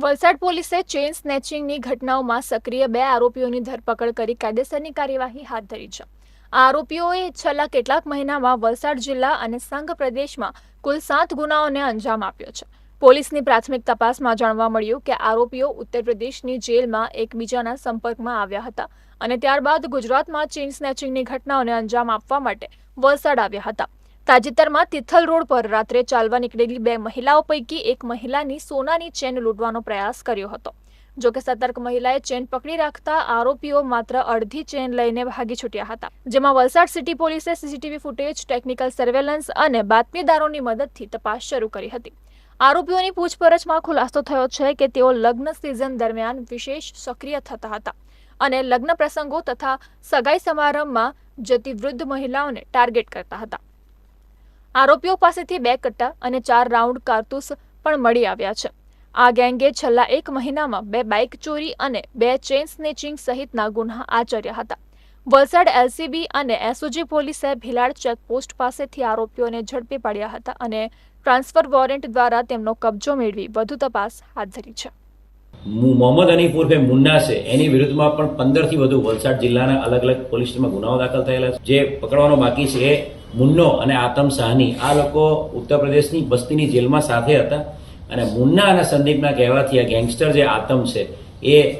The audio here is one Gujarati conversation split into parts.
વલસાડ પોલીસે ચેઇન સ્નેચિંગની ઘટનાઓમાં સક્રિય 2 આરોપીઓની ધરપકડ કરી કાયદેસરની કાર્યવાહી હાથ ધરી છે. આ આરોપીઓએ છેલ્લા કેટલાક મહિનામાં વલસાડ જિલ્લા અને સંઘ પ્રદેશમાં કુલ 7 ગુનાઓને અંજામ આપ્યો છે. પોલીસની પ્રાથમિક તપાસમાં જાણવા મળ્યું કે આરોપીઓ ઉત્તર પ્રદેશની જેલમાં એકબીજાના સંપર્કમાં આવ્યા હતા અને ત્યારબાદ ગુજરાતમાં ચેઇન સ્નેચિંગની ઘટનાઓને અંજામ આપવા માટે વલસાડ આવ્યા હતા. તાજેતરમાં તિથલ રોડ પર રાત્રે ચાલવા નીકળેલી 2 મહિલાઓ પૈકી એક મહિલાની સોનાની ચેન લૂંટવાનો પ્રયાસ કર્યો હતો. જોકે સતર્ક મહિલાએ ચેન પકડી રાખતા આરોપીઓ માત્ર અડધી ચેન લઈને ભાગી છૂટ્યા હતા, જેમાં વલસાડ સિટી પોલીસે સીસીટીવી ફૂટેજ, ટેકનિકલ સર્વેલન્સ અને બાતમીદારોની મદદથી તપાસ શરૂ કરી હતી. આરોપીઓની પૂછપરછમાં ખુલાસો થયો છે કે તેઓ લગ્ન સિઝન દરમિયાન વિશેષ સક્રિય થતા હતા અને લગ્ન પ્રસંગો તથા સગાઈ સમારંભમાં જતી વૃદ્ધ મહિલાઓને ટાર્ગેટ કરતા હતા. આરોપીઓ પાસેથી 2 કટ્ટા અને 4 રાઉન્ડ કારતૂસ પણ મળી આવ્યા છે. આ ગેંગે છેલ્લા 1 મહિનામાં 2 બાઇક ચોરી અને 2 ચેઇન સ્નેચિંગ સહિતના ગુના આચર્યા હતા. વલસાડ એલસીબી અને એસઓજી પોલીસે ભીલાડ ચેકપોસ્ટ પાસેથી આરોપીઓને ઝડપી પાડ્યા હતા અને ટ્રાન્સફર વોરંટ દ્વારા તેમનો કબજો મેળવી વધુ તપાસ હાથ ધરી છે. મોહમ્મદ હનીફ ઉર્ફે મુન્ના છે, એની વિરુદ્ધમાં પણ 15થી વધુ વલસાડ જિલ્લાના અલગ અલગ પોલીસ સ્ટેશનમાં ગુનાઓ દાખલ થયેલા છે. જે પકડવાનો બાકી છે એ મુન્નો અને આતમ સાહની, આ લોકો ઉત્તર પ્રદેશની બસ્તીની જેલમાં સાથે હતા અને મુન્ના અને સંદીપના કહેવાથી આ ગેંગસ્ટર જે આતમ છે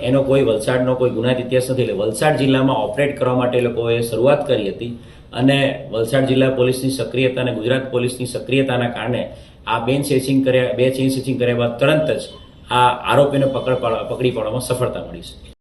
એનો કોઈ વલસાડનો કોઈ ગુનાહિત ઇતિહાસ નથી. એટલે વલસાડ જિલ્લામાં ઓપરેટ કરવા માટે લોકોએ શરૂઆત કરી હતી અને વલસાડ જિલ્લા પોલીસની સક્રિયતા અને ગુજરાત પોલીસની સક્રિયતાના કારણે આ 2 ચેઇન સ્નેચિંગ કર્યા બાદ તરત જ આ આરોપીને પકડી પાડવામાં સફળતા મળી છે.